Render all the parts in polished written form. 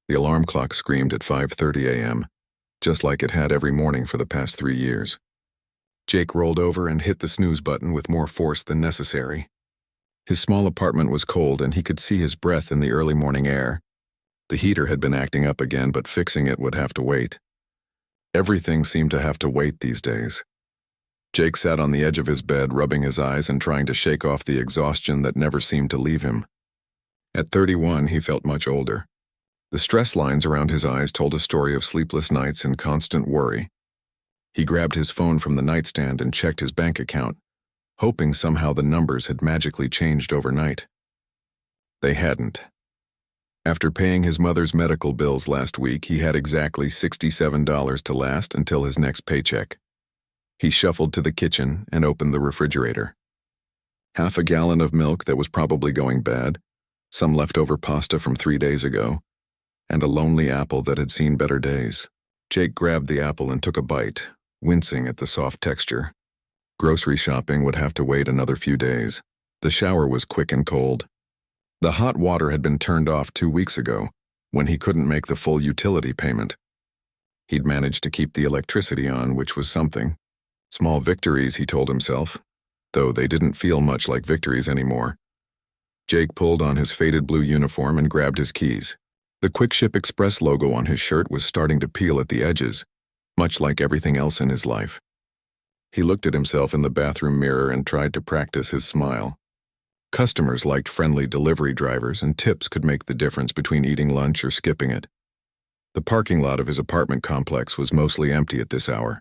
The alarm clock screamed at 5:30 a.m., just like it had every morning for the past 3 years. Jake rolled over and hit the snooze button with more force than necessary. His small apartment was cold and he could see his breath in the early morning air. The heater had been acting up again, but fixing it would have to wait. Everything seemed to have to wait these days. Jake sat on the edge of his bed, rubbing his eyes and trying to shake off the exhaustion that never seemed to leave him. At 31, he felt much older. The stress lines around his eyes told a story of sleepless nights and constant worry. He grabbed his phone from the nightstand and checked his bank account, hoping somehow the numbers had magically changed overnight. They hadn't. After paying his mother's medical bills last week, he had exactly $67 to last until his next paycheck. He shuffled to the kitchen and opened the refrigerator. Half a gallon of milk that was probably going bad, some leftover pasta from 3 days ago, and a lonely apple that had seen better days. Jake grabbed the apple and took a bite, wincing at the soft texture. Grocery shopping would have to wait another few days. The shower was quick and cold. The hot water had been turned off 2 weeks ago, when he couldn't make the full utility payment. He'd managed to keep the electricity on, which was something. Small victories, he told himself, though they didn't feel much like victories anymore. Jake pulled on his faded blue uniform and grabbed his keys. The Quick Ship Express logo on his shirt was starting to peel at the edges, much like everything else in his life. He looked at himself in the bathroom mirror and tried to practice his smile. Customers liked friendly delivery drivers, and tips could make the difference between eating lunch or skipping it. The parking lot of his apartment complex was mostly empty at this hour.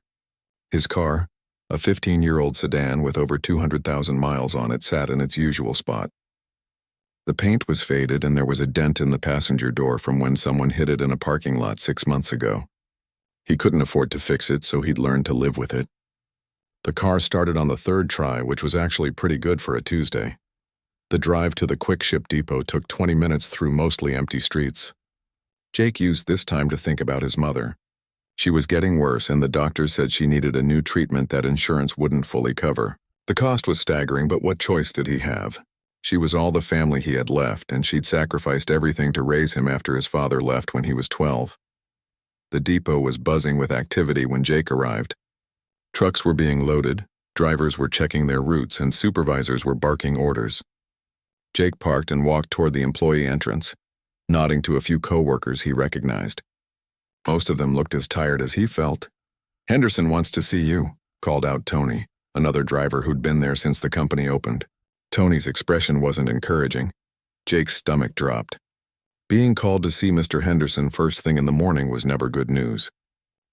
His car, a 15-year-old sedan with over 200,000 miles on it, sat in its usual spot. The paint was faded and there was a dent in the passenger door from when someone hit it in a parking lot 6 months ago. He couldn't afford to fix it, so he'd learned to live with it. The car started on the third try, which was actually pretty good for a Tuesday. The drive to the Quick Ship depot took 20 minutes through mostly empty streets. Jake used this time to think about his mother. She was getting worse, and the doctors said she needed a new treatment that insurance wouldn't fully cover. The cost was staggering, but what choice did he have? She was all the family he had left, and she'd sacrificed everything to raise him after his father left when he was 12. The depot was buzzing with activity when Jake arrived. Trucks were being loaded, drivers were checking their routes, and supervisors were barking orders. Jake parked and walked toward the employee entrance, nodding to a few co-workers he recognized. Most of them looked as tired as he felt. "Henderson wants to see you," called out Tony, another driver who'd been there since the company opened. Tony's expression wasn't encouraging. Jake's stomach dropped. Being called to see Mr. Henderson first thing in the morning was never good news.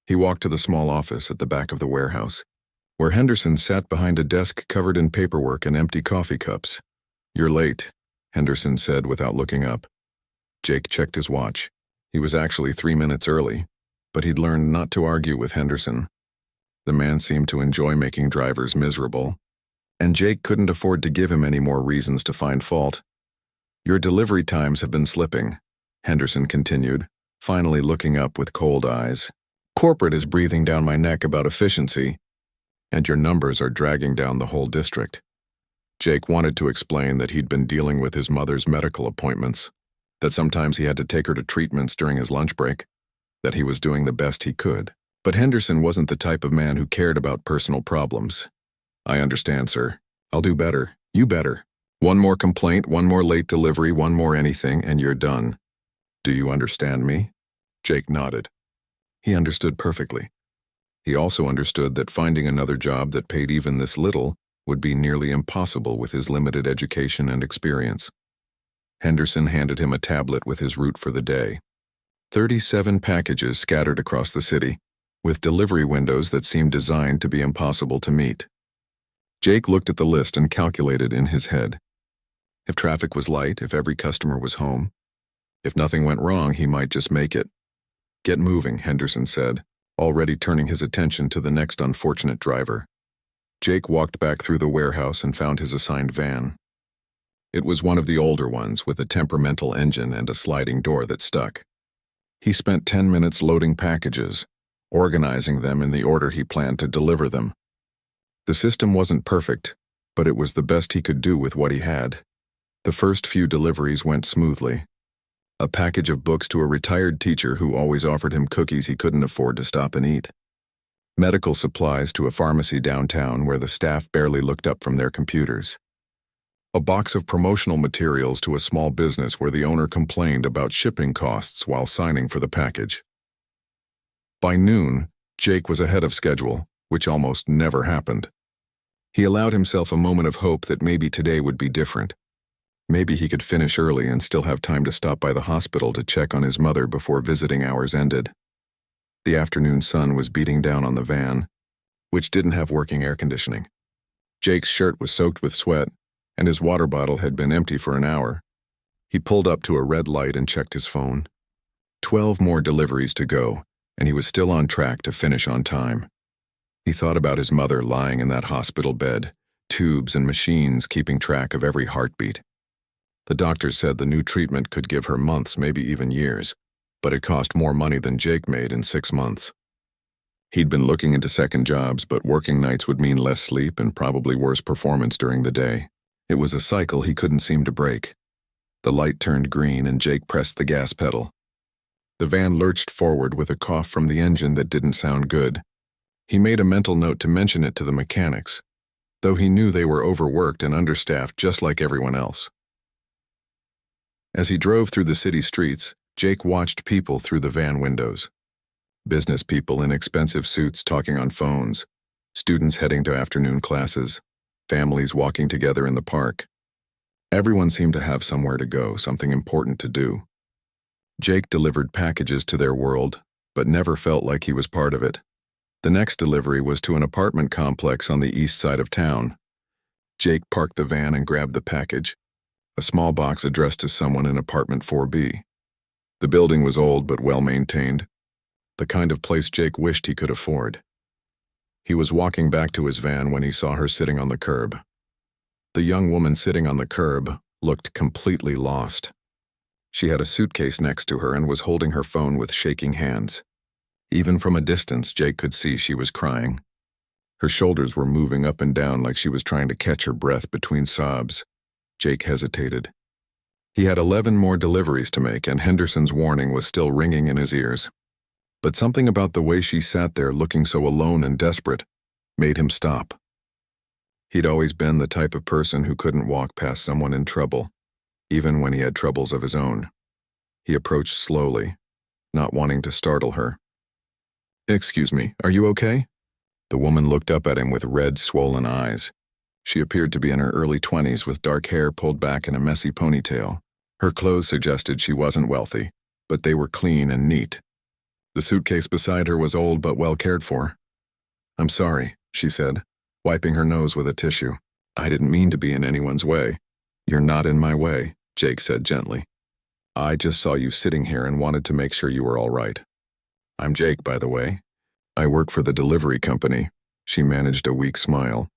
He walked to the small office at the back of the warehouse, where Henderson sat behind a desk covered in paperwork and empty coffee cups. "You're late," Henderson said without looking up. Jake checked his watch. He was actually 3 minutes early, but he'd learned not to argue with Henderson. The man seemed to enjoy making drivers miserable, and Jake couldn't afford to give him any more reasons to find fault. "Your delivery times have been slipping," Henderson continued, finally looking up with cold eyes. "Corporate is breathing down my neck about efficiency, and your numbers are dragging down the whole district." Jake wanted to explain that he'd been dealing with his mother's medical appointments, that sometimes he had to take her to treatments during his lunch break, that he was doing the best he could. But Henderson wasn't the type of man who cared about personal problems. "I understand, sir. I'll do better. You better. One more complaint, one more late delivery, one more anything, and you're done. Do you understand me?" Jake nodded. He understood perfectly. He also understood that finding another job that paid even this little would be nearly impossible with his limited education and experience. Henderson handed him a tablet with his route for the day. 37 packages scattered across the city, with delivery windows that seemed designed to be impossible to meet. Jake looked at the list and calculated in his head. If traffic was light, if every customer was home, if nothing went wrong, he might just make it. "Get moving," Henderson said, already turning his attention to the next unfortunate driver. Jake walked back through the warehouse and found his assigned van. It was one of the older ones with a temperamental engine and a sliding door that stuck. He spent 10 minutes loading packages, organizing them in the order he planned to deliver them. The system wasn't perfect, but it was the best he could do with what he had. The first few deliveries went smoothly. A package of books to a retired teacher who always offered him cookies he couldn't afford to stop and eat. Medical supplies to a pharmacy downtown where the staff barely looked up from their computers. A box of promotional materials to a small business where the owner complained about shipping costs while signing for the package. By noon, Jake was ahead of schedule, which almost never happened. He allowed himself a moment of hope that maybe today would be different. Maybe he could finish early and still have time to stop by the hospital to check on his mother before visiting hours ended. The afternoon sun was beating down on the van, which didn't have working air conditioning. Jake's shirt was soaked with sweat, and his water bottle had been empty for an hour. He pulled up to a red light and checked his phone. 12 more deliveries to go, and he was still on track to finish on time. He thought about his mother lying in that hospital bed, tubes and machines keeping track of every heartbeat. The doctors said the new treatment could give her months, maybe even years, but it cost more money than Jake made in 6 months. He'd been looking into second jobs, but working nights would mean less sleep and probably worse performance during the day. It was a cycle he couldn't seem to break. The light turned green and Jake pressed the gas pedal. The van lurched forward with a cough from the engine that didn't sound good. He made a mental note to mention it to the mechanics, though he knew they were overworked and understaffed just like everyone else. As he drove through the city streets, Jake watched people through the van windows. Business people in expensive suits talking on phones, students heading to afternoon classes, families walking together in the park. Everyone seemed to have somewhere to go, something important to do. Jake delivered packages to their world, but never felt like he was part of it. The next delivery was to an apartment complex on the east side of town. Jake parked the van and grabbed the package, a small box addressed to someone in apartment 4B. The building was old but well-maintained, the kind of place Jake wished he could afford. He was walking back to his van when he saw her sitting on the curb. The young woman sitting on the curb looked completely lost. She had a suitcase next to her and was holding her phone with shaking hands. Even from a distance, Jake could see she was crying. Her shoulders were moving up and down like she was trying to catch her breath between sobs. Jake hesitated. He had 11 more deliveries to make, and Henderson's warning was still ringing in his ears. But something about the way she sat there looking so alone and desperate made him stop. He'd always been the type of person who couldn't walk past someone in trouble, even when he had troubles of his own. He approached slowly, not wanting to startle her. "Excuse me, are you okay?" The woman looked up at him with red, swollen eyes. She appeared to be in her early 20s with dark hair pulled back in a messy ponytail. Her clothes suggested she wasn't wealthy, but they were clean and neat. The suitcase beside her was old but well cared for. "I'm sorry," she said, wiping her nose with a tissue. "I didn't mean to be in anyone's way." "You're not in my way," Jake said gently. "I just saw you sitting here and wanted to make sure you were all right." "I'm Jake, by the way. I work for the delivery company." She managed a weak smile.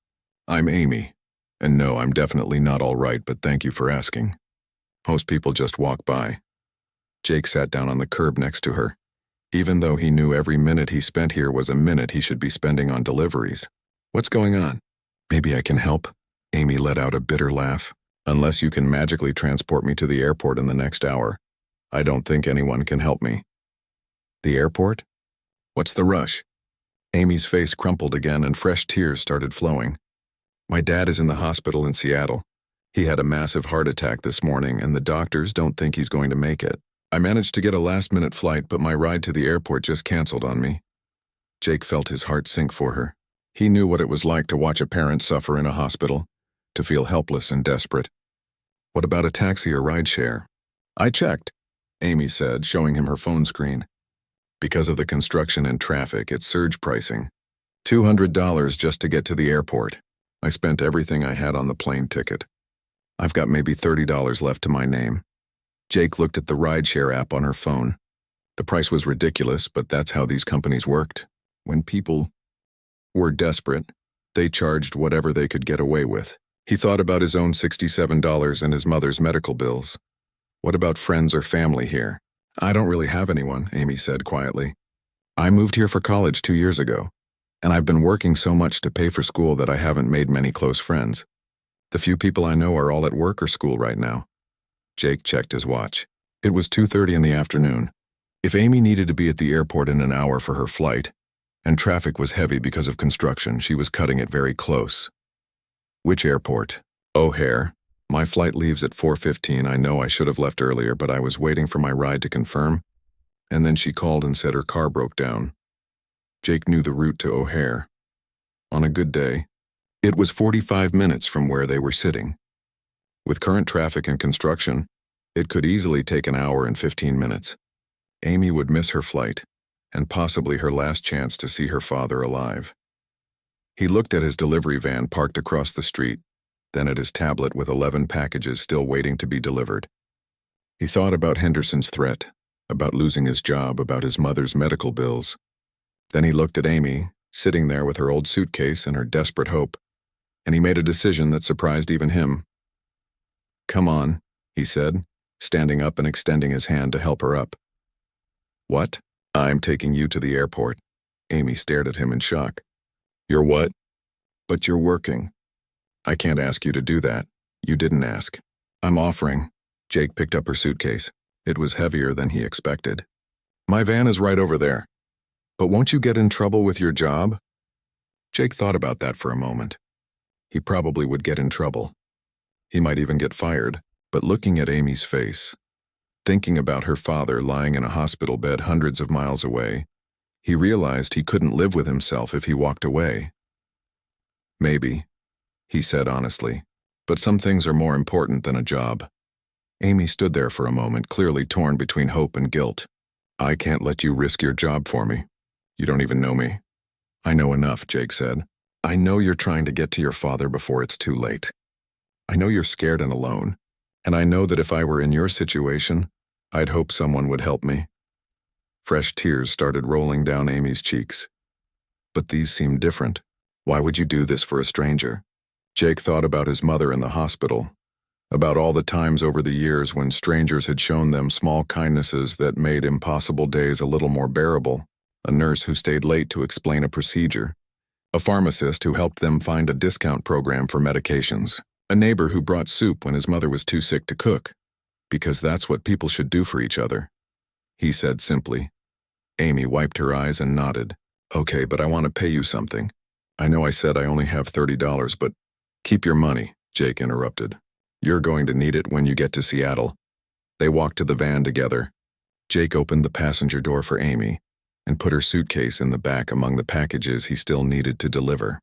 "I'm Amy. And no, I'm definitely not all right, but thank you for asking. Most people just walk by." Jake sat down on the curb next to her, even though he knew every minute he spent here was a minute he should be spending on deliveries. "What's going on?" "Maybe I can help." Amy let out a bitter laugh. "Unless you can magically transport me to the airport in the next hour, I don't think anyone can help me." "The airport? What's the rush?" Amy's face crumpled again and fresh tears started flowing. "My dad is in the hospital in Seattle. He had a massive heart attack this morning and the doctors don't think he's going to make it. I managed to get a last-minute flight, but my ride to the airport just canceled on me." Jake felt his heart sink for her. He knew what it was like to watch a parent suffer in a hospital, to feel helpless and desperate. "What about a taxi or rideshare?" "I checked," Amy said, showing him her phone screen. Because of the construction and traffic, it's surge pricing. $200 just to get to the airport. I spent everything I had on the plane ticket. I've got maybe $30 left to my name. Jake looked at the rideshare app on her phone. The price was ridiculous, but that's how these companies worked. When people were desperate, they charged whatever they could get away with. He thought about his own $67 and his mother's medical bills. What about friends or family here? "I don't really have anyone," Amy said quietly. "I moved here for college 2 years ago, and I've been working so much to pay for school that I haven't made many close friends. The few people I know are all at work or school right now." Jake checked his watch. It was 2:30 in the afternoon. If Amy needed to be at the airport in an hour for her flight, and traffic was heavy because of construction, she was cutting it very close. Which airport? O'Hare. My flight leaves at 4:15. I know I should have left earlier, but I was waiting for my ride to confirm, and then she called and said her car broke down. Jake knew the route to O'Hare. On a good day, it was 45 minutes from where they were sitting. With current traffic and construction, it could easily take an hour and 15 minutes. Amy would miss her flight, and possibly her last chance to see her father alive. He looked at his delivery van parked across the street, then at his tablet with 11 packages still waiting to be delivered. He thought about Henderson's threat, about losing his job, about his mother's medical bills. Then he looked at Amy, sitting there with her old suitcase and her desperate hope, and he made a decision that surprised even him. "Come on," he said, standing up and extending his hand to help her up. "What? I'm taking you to the airport." Amy stared at him in shock. "You're what?" "But you're working. I can't ask you to do that. You didn't ask. I'm offering." Jake picked up her suitcase. It was heavier than he expected. "My van is right over there. But won't you get in trouble with your job?" Jake thought about that for a moment. He probably would get in trouble. He might even get fired, but looking at Amy's face, thinking about her father lying in a hospital bed hundreds of miles away, he realized he couldn't live with himself if he walked away. "Maybe," he said honestly, "but some things are more important than a job." Amy stood there for a moment, clearly torn between hope and guilt. "I can't let you risk your job for me. You don't even know me." "I know enough," Jake said. "I know you're trying to get to your father before it's too late. I know you're scared and alone, and I know that if I were in your situation, I'd hope someone would help me." Fresh tears started rolling down Amy's cheeks. "But these seem different. Why would you do this for a stranger?" Jake thought about his mother in the hospital, about all the times over the years when strangers had shown them small kindnesses that made impossible days a little more bearable. A nurse who stayed late to explain a procedure, a pharmacist who helped them find a discount program for medications, a neighbor who brought soup when his mother was too sick to cook, because that's what people should do for each other. He said simply. Amy wiped her eyes and nodded. "Okay, but I want to pay you something. I know I said I only have $30, but..." "Keep your money," Jake interrupted. "You're going to need it when you get to Seattle." They walked to the van together. Jake opened the passenger door for Amy and put her suitcase in the back among the packages he still needed to deliver.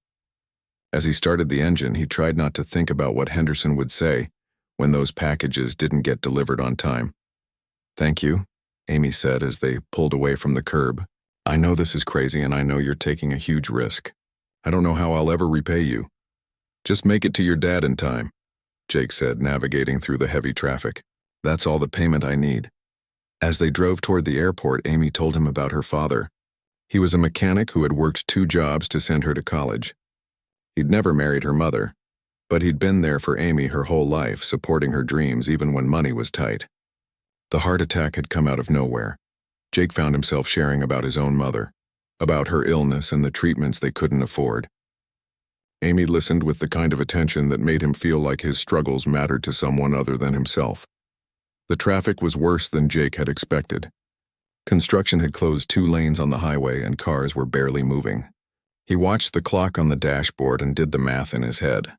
As he started the engine, he tried not to think about what Henderson would say when those packages didn't get delivered on time. "Thank you," Amy said as they pulled away from the curb. "I know this is crazy and I know you're taking a huge risk. I don't know how I'll ever repay you. Just make it to your dad in time," Jake said, navigating through the heavy traffic. "That's all the payment I need." As they drove toward the airport, Amy told him about her father. He was a mechanic who had worked 2 jobs to send her to college. He'd never married her mother, but he'd been there for Amy her whole life, supporting her dreams even when money was tight. The heart attack had come out of nowhere. Jake found himself sharing about his own mother, about her illness and the treatments they couldn't afford. Amy listened with the kind of attention that made him feel like his struggles mattered to someone other than himself. The traffic was worse than Jake had expected. Construction had closed 2 lanes on the highway and cars were barely moving. He watched the clock on the dashboard and did the math in his head.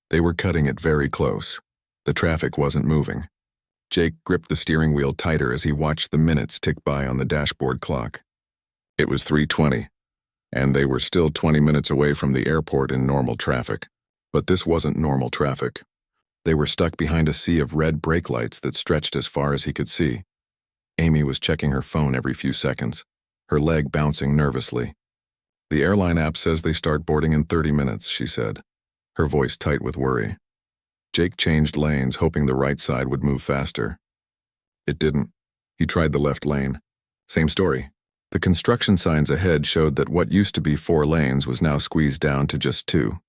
They were cutting it very close. The traffic wasn't moving. Jake gripped the steering wheel tighter as he watched the minutes tick by on the dashboard clock. It was 3:20, and they were still 20 minutes away from the airport in normal traffic. But this wasn't normal traffic. They were stuck behind a sea of red brake lights that stretched as far as he could see. Amy was checking her phone every few seconds, her leg bouncing nervously. "The airline app says they start boarding in 30 minutes, she said, her voice tight with worry. Jake changed lanes, hoping the right side would move faster. It didn't. He tried the left lane. Same story. The construction signs ahead showed that what used to be 4 lanes was now squeezed down to just 2.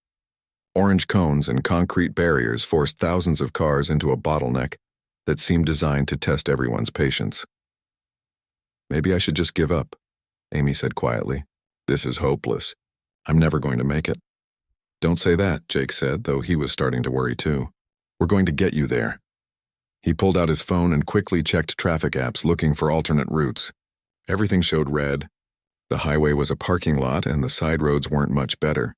Orange cones and concrete barriers forced thousands of cars into a bottleneck that seemed designed to test everyone's patience. "Maybe I should just give up," Amy said quietly. "This is hopeless. I'm never going to make it." "Don't say that," Jake said, though he was starting to worry too. "We're going to get you there." He pulled out his phone and quickly checked traffic apps looking for alternate routes. Everything showed red. The highway was a parking lot and the side roads weren't much better.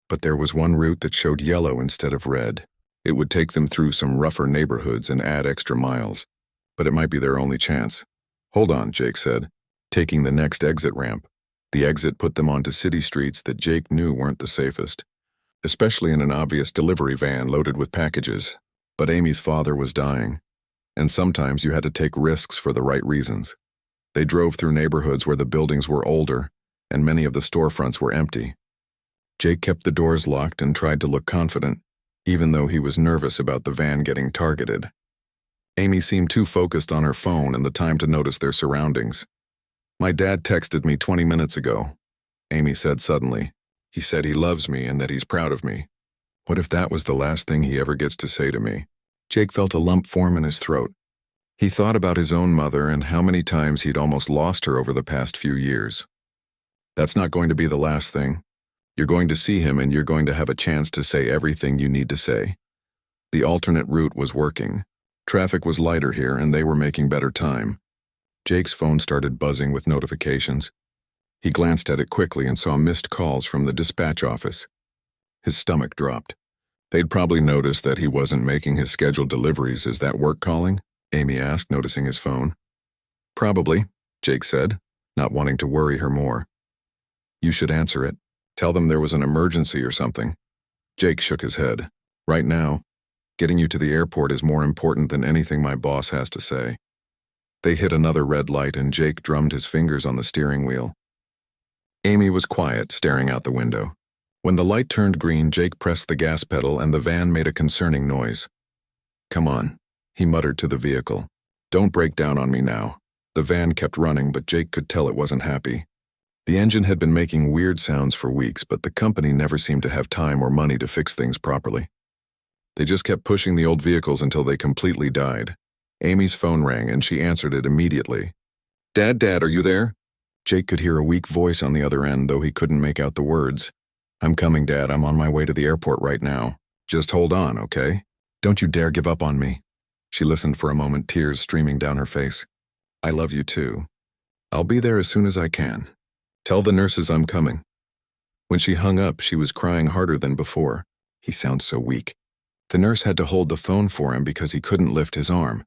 But there was one route that showed yellow instead of red. It would take them through some rougher neighborhoods and add extra miles. But it might be their only chance. "Hold on," Jake said, taking the next exit ramp. The exit put them onto city streets that Jake knew weren't the safest, especially in an obvious delivery van loaded with packages. But Amy's father was dying, and sometimes you had to take risks for the right reasons. They drove through neighborhoods where the buildings were older, and many of the storefronts were empty. Jake kept the doors locked and tried to look confident, even though he was nervous about the van getting targeted. Amy seemed too focused on her phone and the time to notice their surroundings. "My dad texted me 20 minutes ago," Amy said suddenly. "He said he loves me and that he's proud of me. What if that was the last thing he ever gets to say to me?" Jake felt a lump form in his throat. He thought about his own mother and how many times he'd almost lost her over the past few years. "That's not going to be the last thing. You're going to see him and you're going to have a chance to say everything you need to say." The alternate route was working. Traffic was lighter here and they were making better time. Jake's phone started buzzing with notifications. He glanced at it quickly and saw missed calls from the dispatch office. His stomach dropped. They'd probably noticed that he wasn't making his scheduled deliveries. "Is that work calling?" Amy asked, noticing his phone. "Probably," Jake said, not wanting to worry her more. "You should answer it. Tell them there was an emergency or something." Jake shook his head. "Right now, getting you to the airport is more important than anything my boss has to say." They hit another red light and Jake drummed his fingers on the steering wheel. Amy was quiet, staring out the window. When the light turned green, Jake pressed the gas pedal and the van made a concerning noise. "Come on," he muttered to the vehicle. "Don't break down on me now." The van kept running, but Jake could tell it wasn't happy. The engine had been making weird sounds for weeks, but the company never seemed to have time or money to fix things properly. They just kept pushing the old vehicles until they completely died. Amy's phone rang and she answered it immediately. Dad, are you there?" Jake could hear a weak voice on the other end, though he couldn't make out the words. "I'm coming, Dad. I'm on my way to the airport right now. Just hold on, okay? Don't you dare give up on me." She listened for a moment, tears streaming down her face. "I love you too. I'll be there as soon as I can. Tell the nurses I'm coming." When she hung up, she was crying harder than before. He sounds so weak. The nurse had to hold the phone for him because he couldn't lift his arm.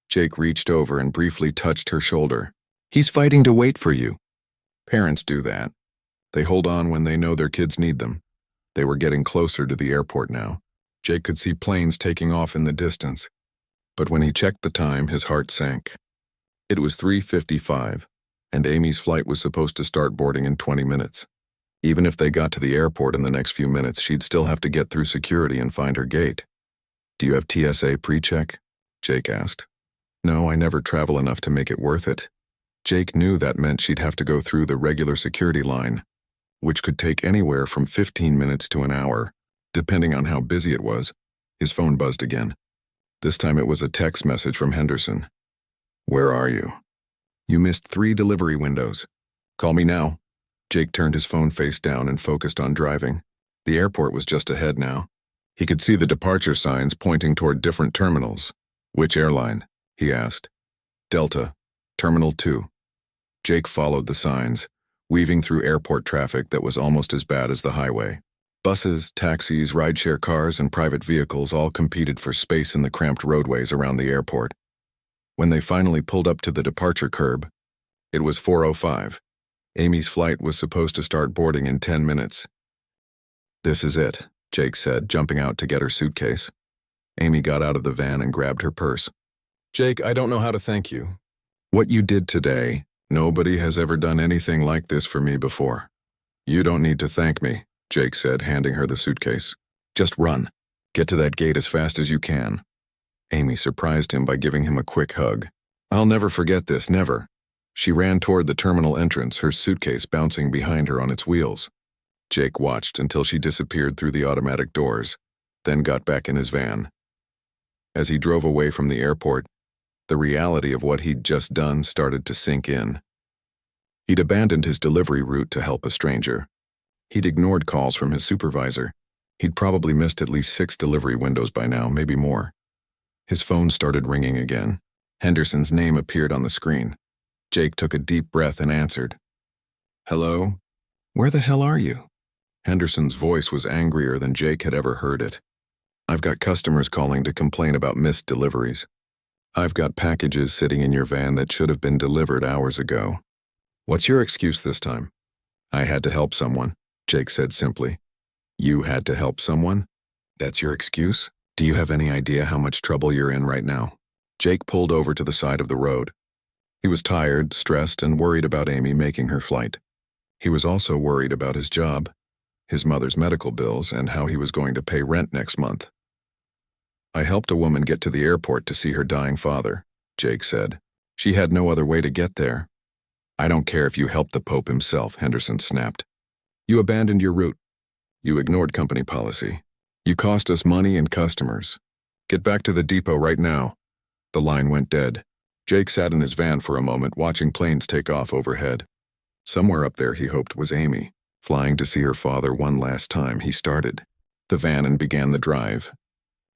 Jake reached over and briefly touched her shoulder. "He's fighting to wait for you." Parents do that. They hold on when they know their kids need them. They were getting closer to the airport now. Jake could see planes taking off in the distance. But when he checked the time, his heart sank. It was 3:55, and Amy's flight was supposed to start boarding in 20 minutes. Even if they got to the airport in the next few minutes, she'd still have to get through security and find her gate. "Do you have TSA pre-check?" Jake asked. "No, I never travel enough to make it worth it." Jake knew that meant she'd have to go through the regular security line, which could take anywhere from 15 minutes to an hour, depending on how busy it was. His phone buzzed again. This time it was a text message from Henderson. "Where are you? You missed 3 delivery windows. Call me now." Jake turned his phone face down and focused on driving. The airport was just ahead now. He could see the departure signs pointing toward different terminals. "Which airline?" he asked. "Delta, Terminal 2. Jake followed the signs, weaving through airport traffic that was almost as bad as the highway. Buses, taxis, rideshare cars, and private vehicles all competed for space in the cramped roadways around the airport. When they finally pulled up to the departure curb, it was 4:05. Amy's flight was supposed to start boarding in 10 minutes. "This is it," Jake said, jumping out to get her suitcase. Amy got out of the van and grabbed her purse. "Jake, I don't know how to thank you. What you did today, nobody has ever done anything like this for me before." "You don't need to thank me," Jake said, handing her the suitcase. "Just run. Get to that gate as fast as you can." Amy surprised him by giving him a quick hug. "I'll never forget this, never." She ran toward the terminal entrance, her suitcase bouncing behind her on its wheels. Jake watched until she disappeared through the automatic doors, then got back in his van. As he drove away from the airport, the reality of what he'd just done started to sink in. He'd abandoned his delivery route to help a stranger. He'd ignored calls from his supervisor. He'd probably missed at least 6 delivery windows by now, maybe more. His phone started ringing again. Henderson's name appeared on the screen. Jake took a deep breath and answered. Hello? Where the hell are you? Henderson's voice was angrier than Jake had ever heard it. I've got customers calling to complain about missed deliveries. I've got packages sitting in your van that should have been delivered hours ago. What's your excuse this time? I had to help someone, Jake said simply. You had to help someone? That's your excuse? Do you have any idea how much trouble you're in right now? Jake pulled over to the side of the road. He was tired, stressed, and worried about Amy making her flight. He was also worried about his job, his mother's medical bills, and how he was going to pay rent next month. I helped a woman get to the airport to see her dying father, Jake said. She had no other way to get there. I don't care if you helped the Pope himself, Henderson snapped. You abandoned your route. You ignored company policy. You cost us money and customers. Get back to the depot right now. The line went dead. Jake sat in his van for a moment, watching planes take off overhead. Somewhere up there, he hoped, was Amy. Flying to see her father one last time, he started the van and began the drive,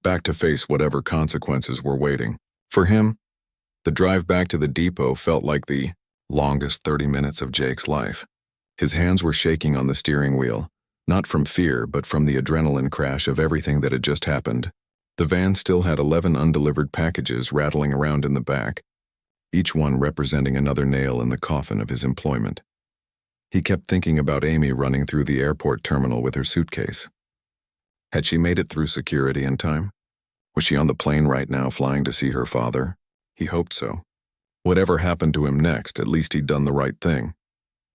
back to face whatever consequences were waiting. For him, the drive back to the depot felt like the longest 30 minutes of Jake's life. His hands were shaking on the steering wheel, not from fear, but from the adrenaline crash of everything that had just happened. The van still had 11 undelivered packages rattling around in the back, each one representing another nail in the coffin of his employment. He kept thinking about Amy running through the airport terminal with her suitcase. Had she made it through security in time? Was she on the plane right now flying to see her father? He hoped so. Whatever happened to him next, at least he'd done the right thing.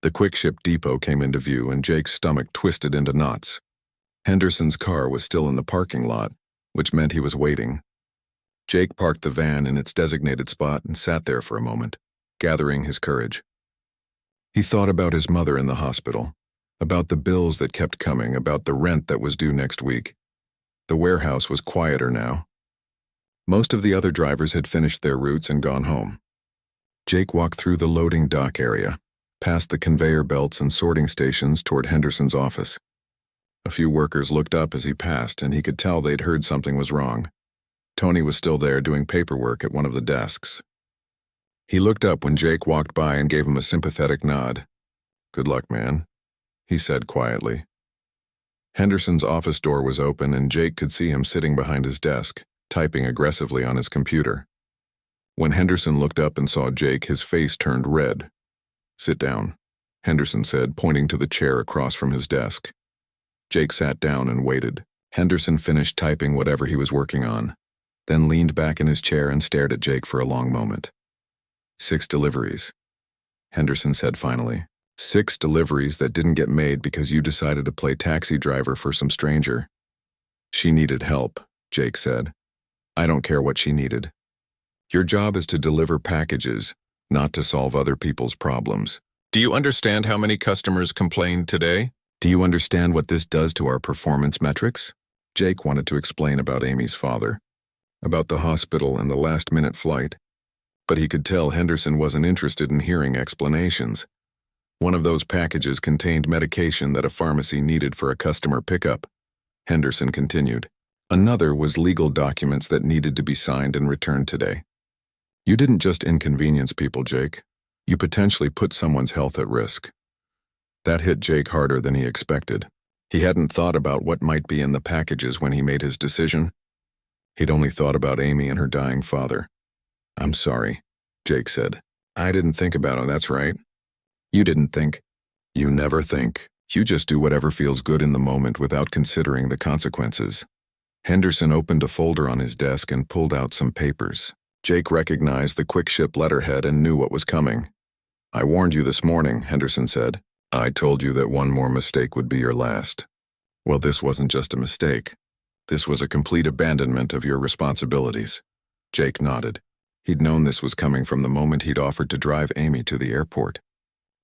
The quick ship depot came into view and Jake's stomach twisted into knots. Henderson's car was still in the parking lot, which meant he was waiting. Jake parked the van in its designated spot and sat there for a moment, gathering his courage. He thought about his mother in the hospital, about the bills that kept coming, about the rent that was due next week. The warehouse was quieter now. Most of the other drivers had finished their routes and gone home. Jake walked through the loading dock area, past the conveyor belts and sorting stations toward Henderson's office. A few workers looked up as he passed, and he could tell they'd heard something was wrong. Tony was still there doing paperwork at one of the desks. He looked up when Jake walked by and gave him a sympathetic nod. Good luck, man, he said quietly. Henderson's office door was open and Jake could see him sitting behind his desk, typing aggressively on his computer. When Henderson looked up and saw Jake, his face turned red. Sit down, Henderson said, pointing to the chair across from his desk. Jake sat down and waited. Henderson finished typing whatever he was working on, then leaned back in his chair and stared at Jake for a long moment. 6 deliveries, Henderson said finally. 6 deliveries that didn't get made because you decided to play taxi driver for some stranger. She needed help, Jake said. I don't care what she needed. Your job is to deliver packages, not to solve other people's problems. Do you understand how many customers complained today? Do you understand what this does to our performance metrics? Jake wanted to explain about Amy's father, about the hospital and the last-minute flight. But he could tell Henderson wasn't interested in hearing explanations. One of those packages contained medication that a pharmacy needed for a customer pickup. Henderson continued. Another was legal documents that needed to be signed and returned today. You didn't just inconvenience people, Jake. You potentially put someone's health at risk. That hit Jake harder than he expected. He hadn't thought about what might be in the packages when he made his decision. He'd only thought about Amy and her dying father. I'm sorry, Jake said. I didn't think about it, that's right. You didn't think. You never think. You just do whatever feels good in the moment without considering the consequences. Henderson opened a folder on his desk and pulled out some papers. Jake recognized the quick ship letterhead and knew what was coming. I warned you this morning, Henderson said. I told you that one more mistake would be your last. Well, this wasn't just a mistake. This was a complete abandonment of your responsibilities. Jake nodded. He'd known this was coming from the moment he'd offered to drive Amy to the airport.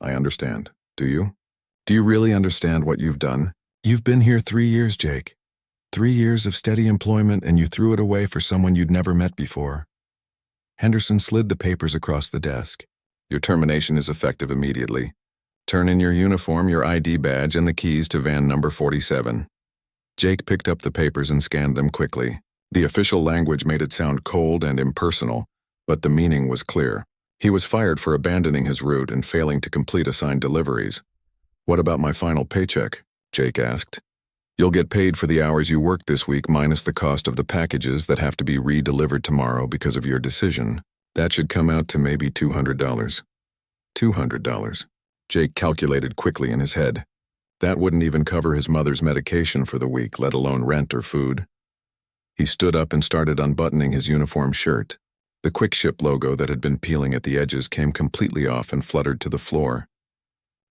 I understand. Do you? Do you really understand what you've done? You've been here 3 years, Jake. 3 years of steady employment, and you threw it away for someone you'd never met before. Henderson slid the papers across the desk. Your termination is effective immediately. Turn in your uniform, your ID badge, and the keys to van number 47. Jake picked up the papers and scanned them quickly. The official language made it sound cold and impersonal, but the meaning was clear. He was fired for abandoning his route and failing to complete assigned deliveries. "What about my final paycheck?" Jake asked. "You'll get paid for the hours you worked this week minus the cost of the packages that have to be re-delivered tomorrow because of your decision. That should come out to maybe $200. $200. Jake calculated quickly in his head. That wouldn't even cover his mother's medication for the week, let alone rent or food. He stood up and started unbuttoning his uniform shirt. The Quick Ship logo that had been peeling at the edges came completely off and fluttered to the floor.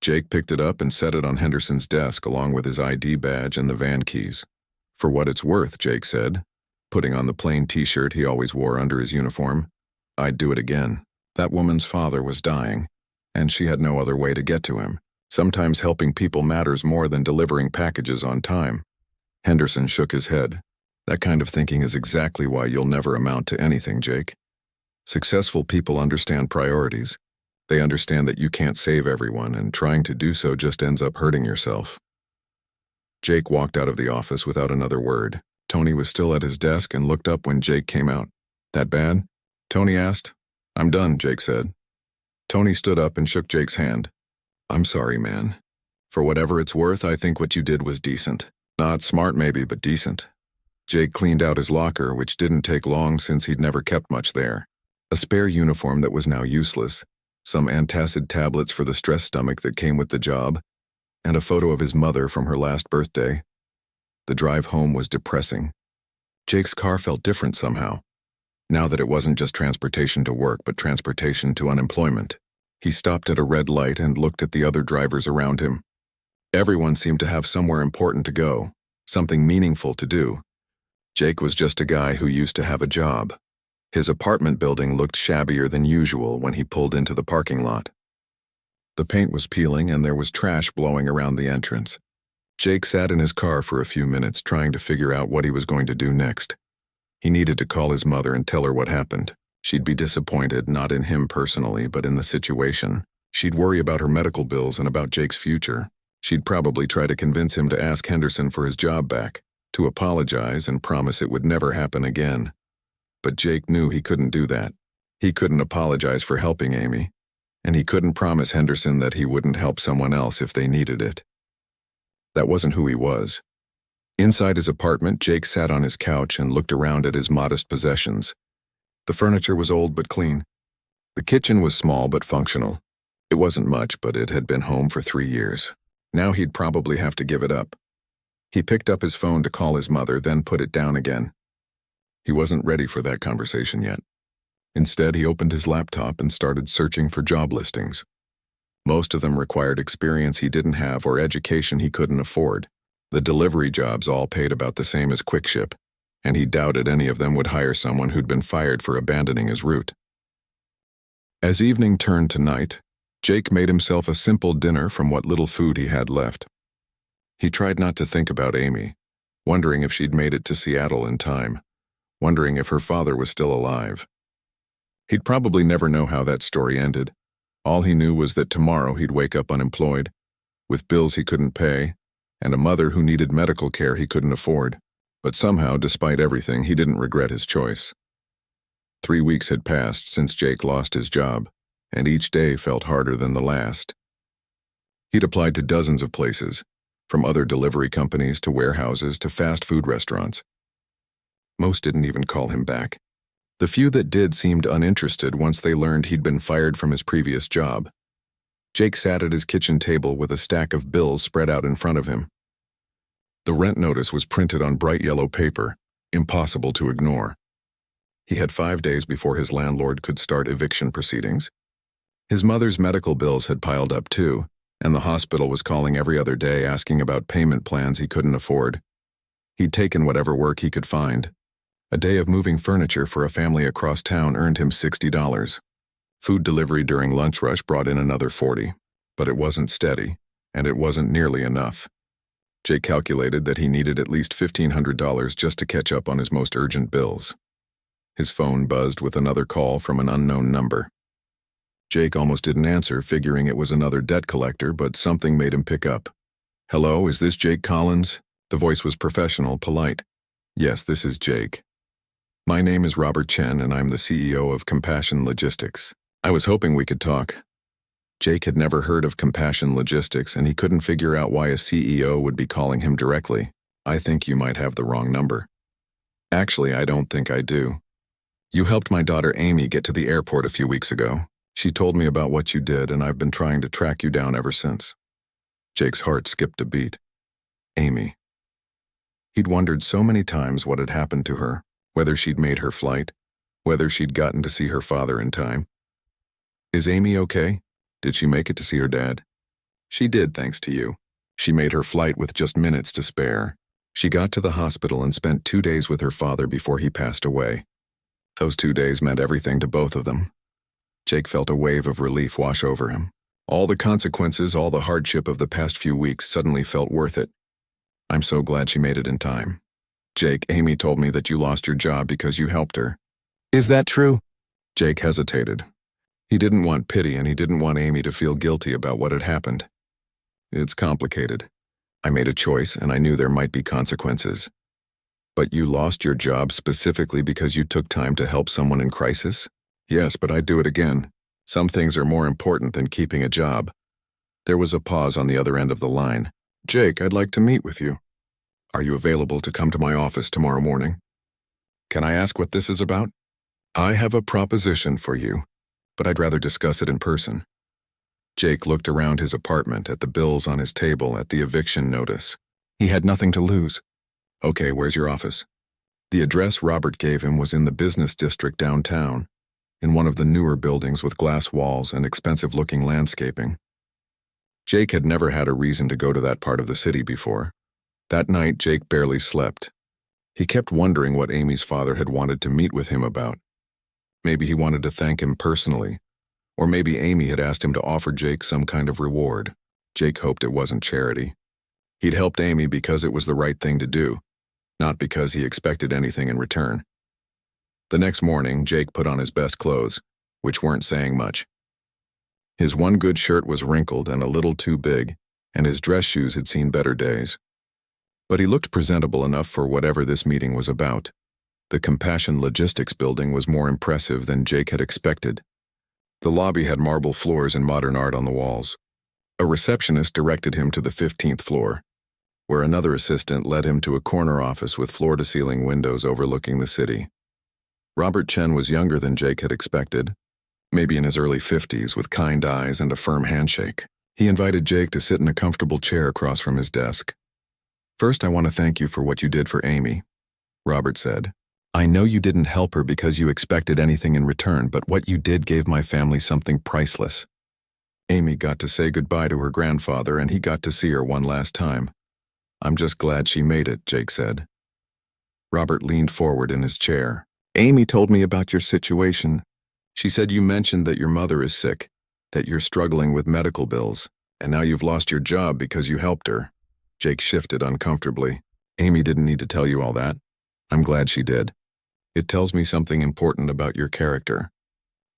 Jake picked it up and set it on Henderson's desk along with his ID badge and the van keys. "For what it's worth," Jake said, putting on the plain t-shirt he always wore under his uniform. "I'd do it again. That woman's father was dying, and she had no other way to get to him. Sometimes helping people matters more than delivering packages on time." Henderson shook his head. "That kind of thinking is exactly why you'll never amount to anything, Jake. Successful people understand priorities. They understand that you can't save everyone, and trying to do so just ends up hurting yourself." Jake walked out of the office without another word. Tony was still at his desk and looked up when Jake came out. "That bad?" Tony asked. "I'm done," Jake said. Tony stood up and shook Jake's hand. "I'm sorry, man. For whatever it's worth, I think what you did was decent. Not smart maybe, but decent." Jake cleaned out his locker, which didn't take long since he'd never kept much there. A spare uniform that was now useless, some antacid tablets for the stress stomach that came with the job, and a photo of his mother from her last birthday. The drive home was depressing. Jake's car felt different somehow, now that it wasn't just transportation to work but transportation to unemployment. He stopped at a red light and looked at the other drivers around him. Everyone seemed to have somewhere important to go, something meaningful to do. Jake was just a guy who used to have a job. His apartment building looked shabbier than usual when he pulled into the parking lot. The paint was peeling and there was trash blowing around the entrance. Jake sat in his car for a few minutes trying to figure out what he was going to do next. He needed to call his mother and tell her what happened. She'd be disappointed, not in him personally, but in the situation. She'd worry about her medical bills and about Jake's future. She'd probably try to convince him to ask Henderson for his job back, to apologize and promise it would never happen again. But Jake knew he couldn't do that. He couldn't apologize for helping Amy, and he couldn't promise Henderson that he wouldn't help someone else if they needed it. That wasn't who he was. Inside his apartment, Jake sat on his couch and looked around at his modest possessions. The furniture was old but clean. The kitchen was small but functional. It wasn't much, but it had been home for 3 years. Now he'd probably have to give it up. He picked up his phone to call his mother, then put it down again. He wasn't ready for that conversation yet. Instead, he opened his laptop and started searching for job listings. Most of them required experience he didn't have or education he couldn't afford. The delivery jobs all paid about the same as Quick Ship, and he doubted any of them would hire someone who'd been fired for abandoning his route. As evening turned to night, Jake made himself a simple dinner from what little food he had left. He tried not to think about Amy, wondering if she'd made it to Seattle in time, wondering if her father was still alive. He'd probably never know how that story ended. All he knew was that tomorrow he'd wake up unemployed, with bills he couldn't pay, and a mother who needed medical care he couldn't afford. But somehow, despite everything, he didn't regret his choice. 3 weeks had passed since Jake lost his job, and each day felt harder than the last. He'd applied to dozens of places, from other delivery companies to warehouses to fast food restaurants. Most didn't even call him back. The few that did seemed uninterested once they learned he'd been fired from his previous job. Jake sat at his kitchen table with a stack of bills spread out in front of him. The rent notice was printed on bright yellow paper, impossible to ignore. He had 5 days before his landlord could start eviction proceedings. His mother's medical bills had piled up too, and the hospital was calling every other day asking about payment plans he couldn't afford. He'd taken whatever work he could find. A day of moving furniture for a family across town earned him $60. Food delivery during lunch rush brought in another $40, but it wasn't steady, and it wasn't nearly enough. Jake calculated that he needed at least $1,500 just to catch up on his most urgent bills. His phone buzzed with another call from an unknown number. Jake almost didn't answer, figuring it was another debt collector, but something made him pick up. "Hello, is this Jake Collins?" The voice was professional, polite. "Yes, this is Jake." My name is Robert Chen, and I'm the CEO of Compassion Logistics. I was hoping we could talk. Jake had never heard of Compassion Logistics, and he couldn't figure out why a CEO would be calling him directly. I think you might have the wrong number. Actually, I don't think I do. You helped my daughter Amy get to the airport a few weeks ago. She told me about what you did, and I've been trying to track you down ever since. Jake's heart skipped a beat. Amy. He'd wondered so many times what had happened to her, whether she'd made her flight, whether she'd gotten to see her father in time. Is Amy okay? Did she make it to see her dad? She did, thanks to you. She made her flight with just minutes to spare. She got to the hospital and spent 2 days with her father before he passed away. Those 2 days meant everything to both of them. Jake felt a wave of relief wash over him. All the consequences, all the hardship of the past few weeks suddenly felt worth it. I'm so glad she made it in time. Jake, Amy told me that you lost your job because you helped her. Is that true? Jake hesitated. He didn't want pity, and he didn't want Amy to feel guilty about what had happened. It's complicated. I made a choice, and I knew there might be consequences. But you lost your job specifically because you took time to help someone in crisis? Yes, but I'd do it again. Some things are more important than keeping a job. There was a pause on the other end of the line. Jake, I'd like to meet with you. Are you available to come to my office tomorrow morning? Can I ask what this is about? I have a proposition for you, but I'd rather discuss it in person. Jake looked around his apartment, at the bills on his table, at the eviction notice. He had nothing to lose. Okay, where's your office? The address Robert gave him was in the business district downtown, in one of the newer buildings with glass walls and expensive-looking landscaping. Jake had never had a reason to go to that part of the city before. That night, Jake barely slept. He kept wondering what Amy's father had wanted to meet with him about. Maybe he wanted to thank him personally, or maybe Amy had asked him to offer Jake some kind of reward. Jake hoped it wasn't charity. He'd helped Amy because it was the right thing to do, not because he expected anything in return. The next morning, Jake put on his best clothes, which weren't saying much. His one good shirt was wrinkled and a little too big, and his dress shoes had seen better days. But he looked presentable enough for whatever this meeting was about. The Compassion Logistics building was more impressive than Jake had expected. The lobby had marble floors and modern art on the walls. A receptionist directed him to the 15th floor, where another assistant led him to a corner office with floor-to-ceiling windows overlooking the city. Robert Chen was younger than Jake had expected, maybe in his early 50s, with kind eyes and a firm handshake. He invited Jake to sit in a comfortable chair across from his desk. First, I want to thank you for what you did for Amy, Robert said. I know you didn't help her because you expected anything in return, but what you did gave my family something priceless. Amy got to say goodbye to her grandfather, and he got to see her one last time. I'm just glad she made it, Jake said. Robert leaned forward in his chair. Amy told me about your situation. She said you mentioned that your mother is sick, that you're struggling with medical bills, and now you've lost your job because you helped her. Jake shifted uncomfortably. Amy didn't need to tell you all that. I'm glad she did. It tells me something important about your character.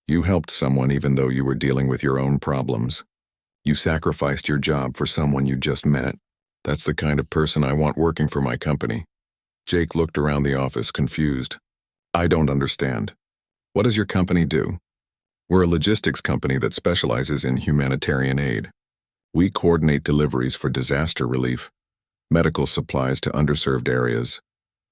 You helped someone even though you were dealing with your own problems. You sacrificed your job for someone you just met. That's the kind of person I want working for my company. Jake looked around the office, confused. I don't understand. What does your company do? We're a logistics company that specializes in humanitarian aid. We coordinate deliveries for disaster relief, medical supplies to underserved areas,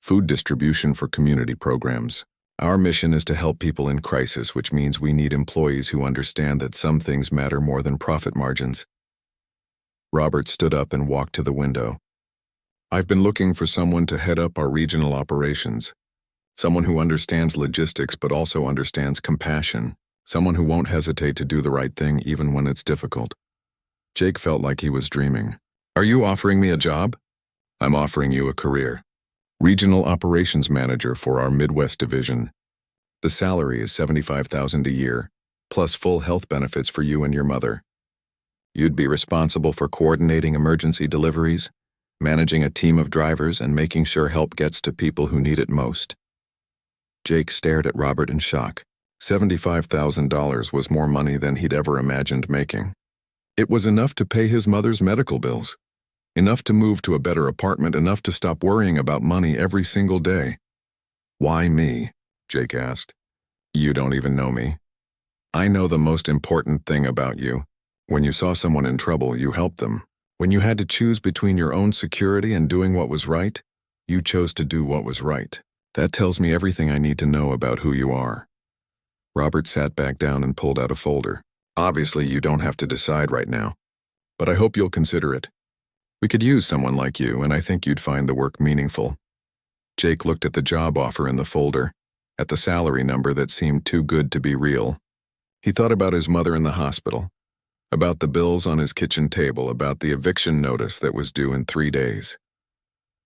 food distribution for community programs. Our mission is to help people in crisis, which means we need employees who understand that some things matter more than profit margins. Robert stood up and walked to the window. I've been looking for someone to head up our regional operations. Someone who understands logistics but also understands compassion. Someone who won't hesitate to do the right thing even when it's difficult. Jake felt like he was dreaming. Are you offering me a job? I'm offering you a career. Regional Operations Manager for our Midwest division. The salary is $75,000 a year, plus full health benefits for you and your mother. You'd be responsible for coordinating emergency deliveries, managing a team of drivers, and making sure help gets to people who need it most. Jake stared at Robert in shock. $75,000 was more money than he'd ever imagined making. It was enough to pay his mother's medical bills. Enough to move to a better apartment, enough to stop worrying about money every single day. Why me? Jake asked. You don't even know me. I know the most important thing about you. When you saw someone in trouble, you helped them. When you had to choose between your own security and doing what was right, you chose to do what was right. That tells me everything I need to know about who you are. Robert sat back down and pulled out a folder. Obviously, you don't have to decide right now, but I hope you'll consider it. We could use someone like you, and I think you'd find the work meaningful. Jake looked at the job offer in the folder, at the salary number that seemed too good to be real. He thought about his mother in the hospital, about the bills on his kitchen table, about the eviction notice that was due in 3 days.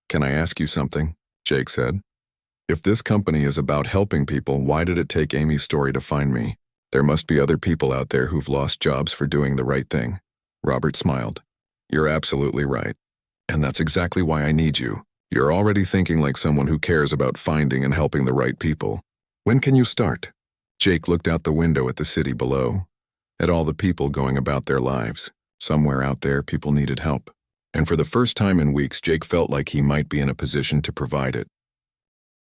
Can I ask you something? Jake said. If this company is about helping people, why did it take Amy's story to find me? There must be other people out there who've lost jobs for doing the right thing. Robert smiled. You're absolutely right. And that's exactly why I need you. You're already thinking like someone who cares about finding and helping the right people. When can you start? Jake looked out the window at the city below, at all the people going about their lives. Somewhere out there, people needed help. And for the first time in weeks, Jake felt like he might be in a position to provide it.